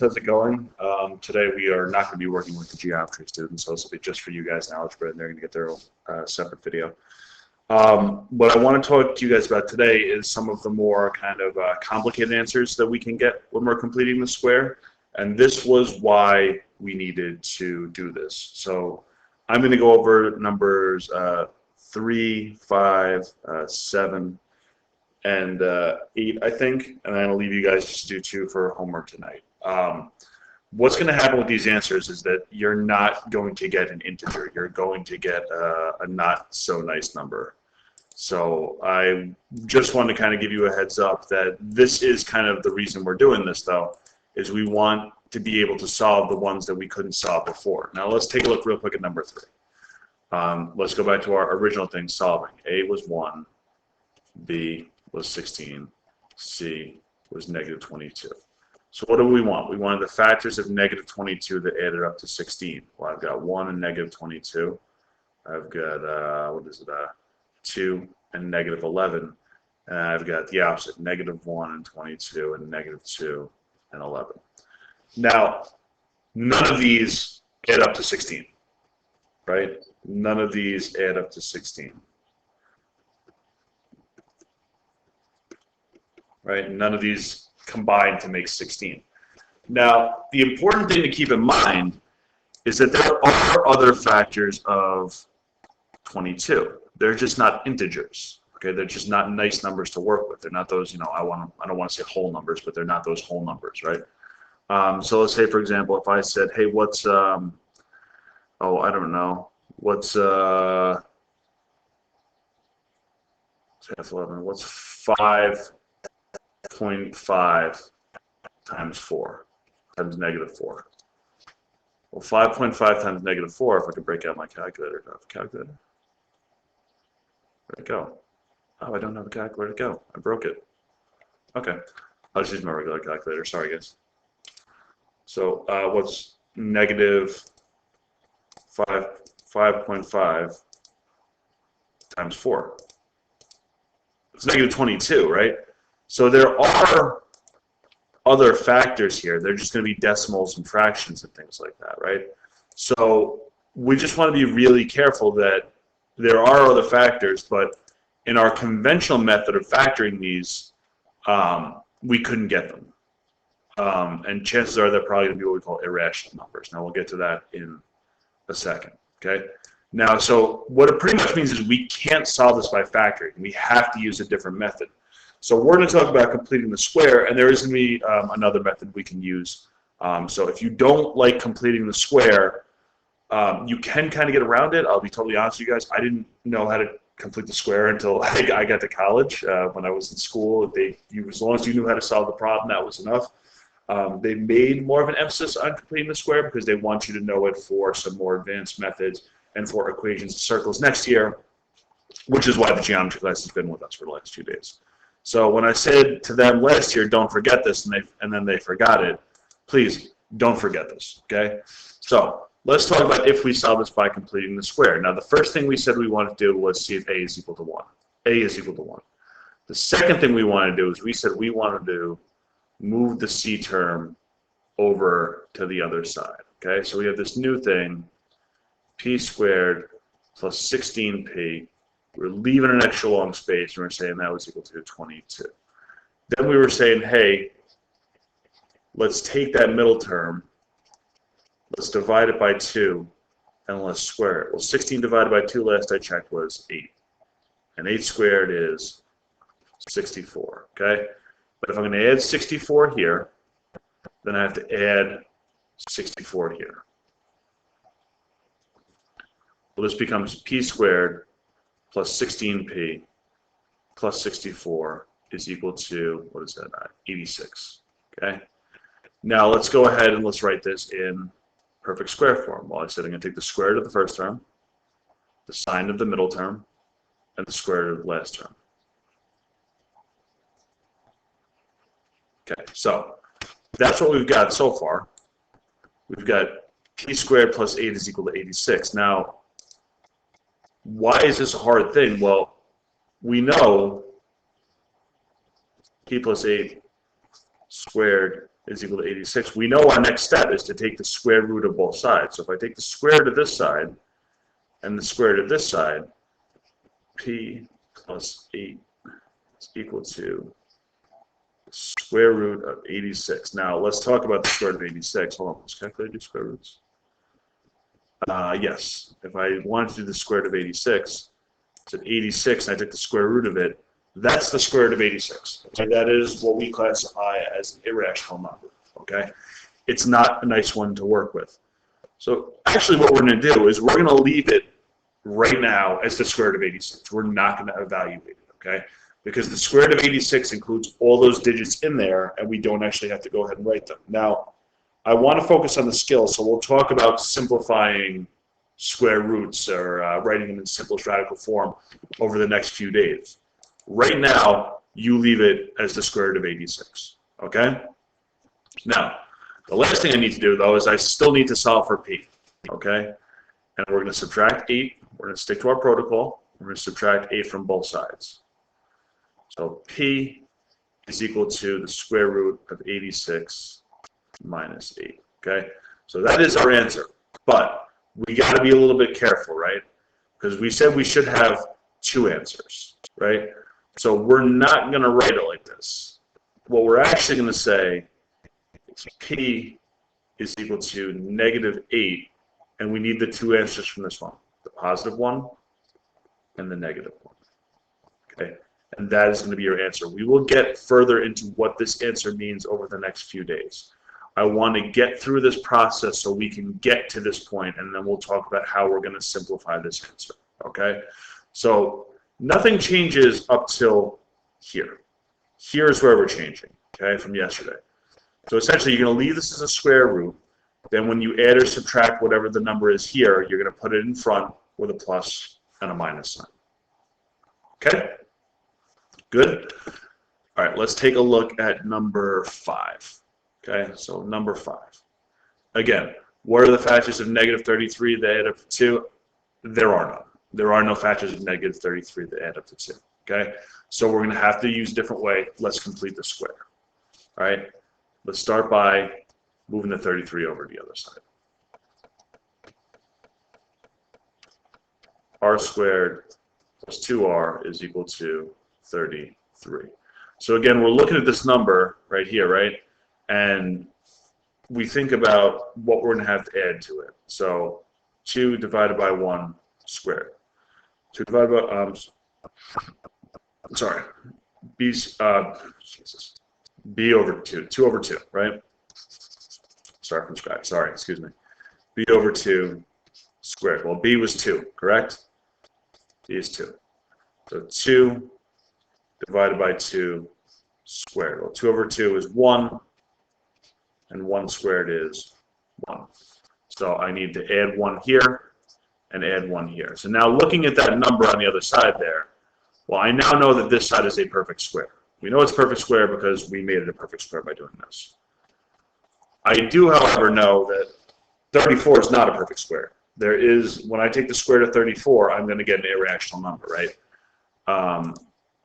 How's it going? Today we are not going to be working with the geometry students, so this will be just for you guys in algebra, and they're going to get their own separate video. What I want to talk to you guys about today is some of the more kind of complicated answers that we can get when we're completing the square, and this was why we needed to do this. So I'm going to go over numbers 3, 5, 7, and 8, I think, and then I'll leave you guys just to do 2 for homework tonight. What's going to happen with these answers is that you're not going to get an integer. You're going to get a not so nice number. So I just want to kind of give you a heads up that this is kind of the reason we're doing this, though, is we want to be able to solve the ones that we couldn't solve before. Now let's take a look real quick at number 3. Let's go back to our original thing, solving. A was 1, B was 16, C was negative 22. So what do we want? We wanted the factors of negative 22 that added up to 16. Well, I've got 1 and negative 22. I've got, 2 and negative 11. And I've got the opposite, negative 1 and 22 and negative 2 and 11. Now, none of these add up to 16, right? None of these add up to 16. Right? None of these combine to make 16. Now, the important thing to keep in mind is that there are other factors of 22. They're just not integers. Okay, they're just not nice numbers to work with. They're not those, I don't want to say whole numbers, but they're not those whole numbers, right? So let's say, for example, if I said, hey, what's I don't know, what's 11? What's 5.5 times 4 times negative 4? Well, 5.5 times negative 4, if I could break out my calculator. Do I have a calculator? Where'd it go? Oh, I don't have a calculator to go. I broke it. Okay. I'll just use my regular calculator. Sorry, guys. So what's negative 5.5 times 4? It's negative 22, right? So there are other factors here. They're just going to be decimals and fractions and things like that, right? So we just want to be really careful that there are other factors, but in our conventional method of factoring these, we couldn't get them. And chances are they're probably going to be what we call irrational numbers. Now we'll get to that in a second, okay? Now, so what it pretty much means is we can't solve this by factoring. We have to use a different method. So we're going to talk about completing the square, and there is going to be another method we can use. So if you don't like completing the square, you can kind of get around it. I'll be totally honest with you guys. I didn't know how to complete the square until I got to college. When I was in school, as long as you knew how to solve the problem, that was enough. They made more of an emphasis on completing the square because they want you to know it for some more advanced methods and for equations and circles next year, which is why the geometry class has been with us for the last few days. So when I said to them last year, don't forget this, and then they forgot it, please don't forget this, okay? So let's talk about if we solve this by completing the square. Now, the first thing we said we wanted to do was see if A is equal to 1. A is equal to 1. The second thing we wanted to do is we said we wanted to move the C term over to the other side, okay? So we have this new thing, P squared plus 16P. We're leaving an extra long space, and we're saying that was equal to 22. Then we were saying, hey, let's take that middle term, let's divide it by 2, and let's square it. Well, 16 divided by 2 last I checked was 8. And 8 squared is 64, okay? But if I'm going to add 64 here, then I have to add 64 here. Well, this becomes P squared plus 16P plus 64 is equal to, what is that, 86, okay? Now let's go ahead and let's write this in perfect square form. Well, I said I'm going to take the square root of the first term, the sine of the middle term, and the square root of the last term. Okay, so that's what we've got so far. We've got P squared plus 8 is equal to 86. Now, why is this a hard thing? Well, we know P plus 8 squared is equal to 86. We know our next step is to take the square root of both sides. So if I take the square root of this side and the square root of this side, p plus 8 is equal to the square root of 86. Now let's talk about the square root of 86. Hold on, let's calculate the square roots. Yes, if I wanted to do the square root of 86, it's at 86 and I took the square root of it, that's the square root of 86. Okay? That is what we classify as an irrational number. Okay, it's not a nice one to work with. So actually what we're going to do is we're going to leave it right now as the square root of 86. We're not going to evaluate it, okay? Because the square root of 86 includes all those digits in there, and we don't actually have to go ahead and write them. Now, I want to focus on the skills, so we'll talk about simplifying square roots or writing them in simplest radical form over the next few days. Right now, you leave it as the square root of 86, okay? Now, the last thing I need to do, though, is I still need to solve for p, okay? And we're going to subtract 8. We're going to stick to our protocol. We're going to subtract 8 from both sides. So p is equal to the square root of 86 minus 8, okay? So that is our answer. But we got to be a little bit careful, right? Because we said we should have 2 answers, right? So we're not going to write it like this. What we're actually going to say is p is equal to negative 8, and we need the 2 answers from this one, the positive one and the negative one, okay? And that is going to be your answer. We will get further into what this answer means over the next few days. I want to get through this process so we can get to this point, and then we'll talk about how we're going to simplify this answer, okay? So nothing changes up till here. Here's where we're changing, okay, from yesterday. So essentially, you're going to leave this as a square root. Then when you add or subtract whatever the number is here, you're going to put it in front with a plus and a minus sign. Okay? Good? All right, let's take a look at number 5. Okay, so number 5. Again, what are the factors of negative 33 that add up to 2? There are none. There are no factors of negative 33 that add up to 2. Okay? So we're going to have to use a different way. Let's complete the square. All right? Let's start by moving the 33 over to the other side. R squared plus 2r is equal to 33. So again, we're looking at this number right here, right? And we think about what we're going to have to add to it. So 2 divided by 1 squared. 2 divided by, b over 2, 2 over 2, right? Start from scratch, sorry, excuse me. B over 2 squared. Well, b was 2, correct? B is 2. So 2 divided by 2 squared. Well, 2 over 2 is 1, and 1 squared is 1. So I need to add 1 here and add 1 here. So now looking at that number on the other side there, well, I now know that this side is a perfect square. We know it's perfect square because we made it a perfect square by doing this. I do, however, know that 34 is not a perfect square. There is, when I take the square root of 34, I'm going to get an irrational number, right?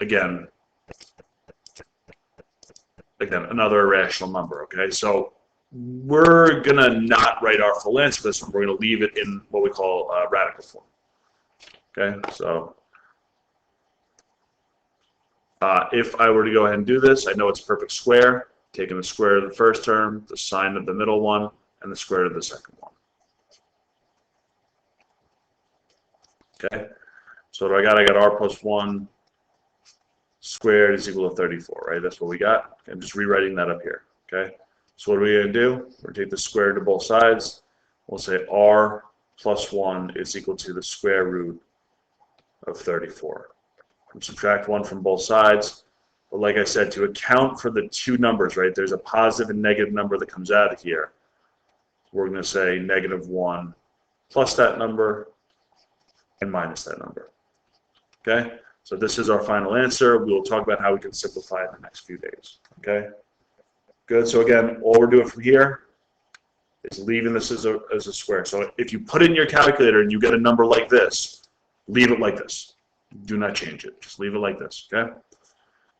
Again, another irrational number, okay? So we're going to not write our full answer for this one. We're going to leave it in what we call radical form, okay? So if I were to go ahead and do this, I know it's a perfect square, taking the square root of the first term, the sine of the middle one, and the square root of the second one. Okay, so what do I got? I got r plus 1 squared is equal to 34, right? That's what we got. I'm just rewriting that up here, okay? So what are we going to do? We're going to take the square root of both sides. We'll say r plus 1 is equal to the square root of 34. Subtract 1 from both sides. But like I said, to account for the 2 numbers, right, there's a positive and negative number that comes out of here. We're going to say negative 1 plus that number and minus that number. Okay? So this is our final answer. We will talk about how we can simplify it in the next few days. Okay? Good. So again, all we're doing from here is leaving this as a square. So if you put it in your calculator and you get a number like this, leave it like this. Do not change it. Just leave it like this. Okay?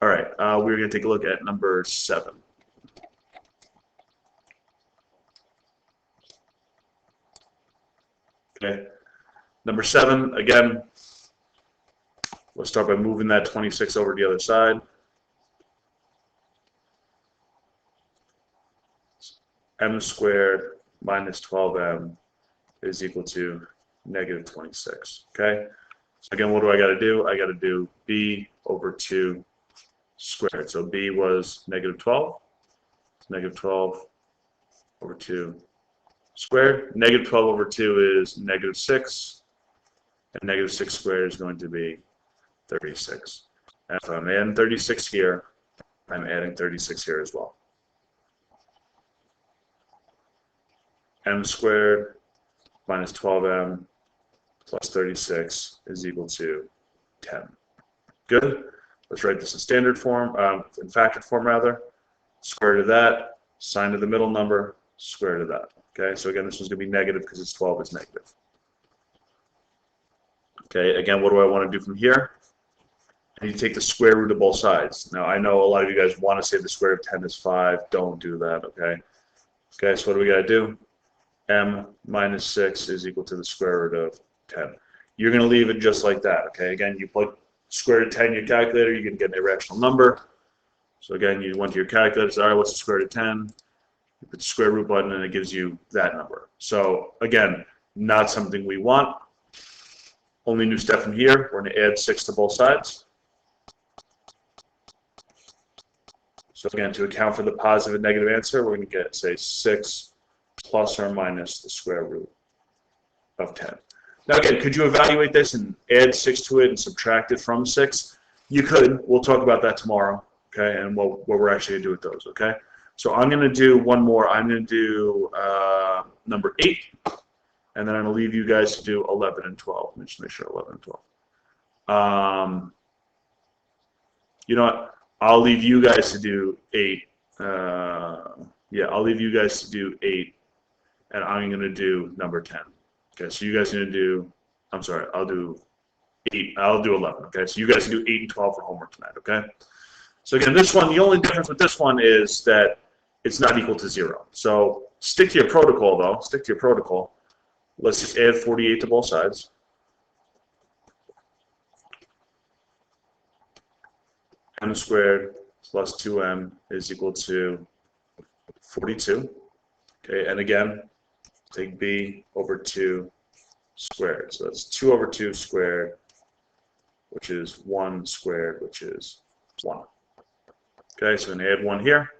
All right. We're going to take a look at number 7. Okay. Number 7, again, let's start by moving that 26 over to the other side. M squared minus 12m is equal to negative 26. Okay. So again, what do I got to do? I got to do b over 2 squared. So b was negative 12. Negative 12 over 2 squared. Negative 12 over 2 is negative 6. And negative 6 squared is going to be 36. And if I'm adding 36 here, I'm adding 36 here as well. M squared minus 12m plus 36 is equal to 10. Good. Let's write this in standard form, in factored form rather. Square root of that, sine of the middle number, square root of that. Okay, so again, this one's going to be negative because it's 12 is negative. Okay, again, what do I want to do from here? I need to take the square root of both sides. Now, I know a lot of you guys want to say the square root of 10 is 5. Don't do that, okay? Okay, so what do we got to do? M minus 6 is equal to the square root of 10. You're going to leave it just like that, okay? Again, you put square root of 10 in your calculator, you can get an irrational number. So again, you went to your calculator, say, all right, what's the square root of 10? You put the square root button and it gives you that number. So again, not something we want. Only new step from here, we're going to add 6 to both sides. So again, to account for the positive and negative answer, we're going to get, say, 6 plus or minus the square root of 10. Now again, could you evaluate this and add 6 to it and subtract it from 6? You could. We'll talk about that tomorrow, okay, and what we're actually going to do with those, okay? So I'm going to do one more. I'm going to do number 8, and then I'm going to leave you guys to do 11 and 12. Let me just make sure 11 and 12. You know what? I'll leave you guys to do 8. Yeah, I'll leave you guys to do 8, and I'm going to do number 10. Okay, so you guys are going to do, I'm sorry, I'll do 8. I'll do 11. Okay, so you guys can do 8 and 12 for homework tonight. Okay. So again, this one, the only difference with this one is that it's not equal to 0. So stick to your protocol, though. Stick to your protocol. Let's just add 48 to both sides. M squared plus 2m is equal to 42. Okay, and again, take b over 2 squared. So that's 2 over 2 squared, which is 1 squared, which is 1. Okay, so I'm going to add 1 here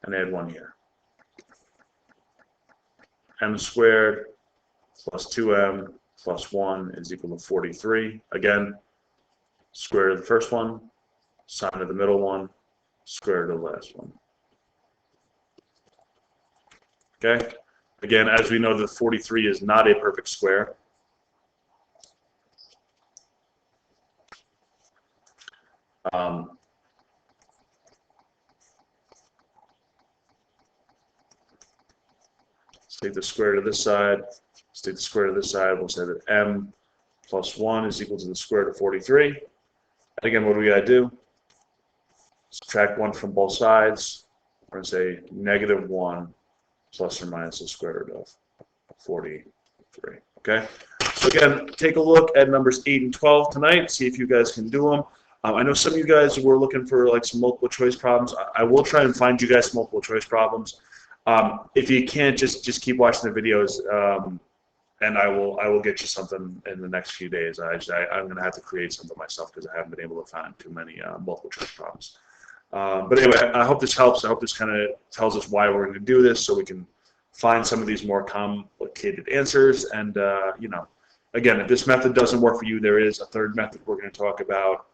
and add 1 here. M squared plus 2m plus 1 is equal to 43. Again, square root of the first one, sine of the middle one, square root of the last one. Okay? Again, as we know, the 43 is not a perfect square. Let's take the square root of this side. Let's take the square root of this side. We'll say that m plus 1 is equal to the square root of 43. And again, what do we got to do? Subtract 1 from both sides. We're going to say negative 1 plus or minus the square root of 43. Okay? So again, take a look at numbers 8 and 12 tonight. See if you guys can do them. I know some of you guys were looking for like some multiple choice problems. I will try and find you guys some multiple choice problems. If you can't, just keep watching the videos, and I will get you something in the next few days. I'm going to have to create something myself because I haven't been able to find too many multiple choice problems. But anyway, I hope this helps. I hope this kind of tells us why we're going to do this, so we can find some of these more complicated answers. And you know, again, if this method doesn't work for you, there is a third method we're going to talk about.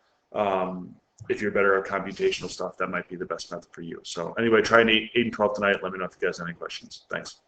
If you're better at computational stuff, that might be the best method for you. So anyway, try 8 and 12 tonight. Let me know if you guys have any questions. Thanks.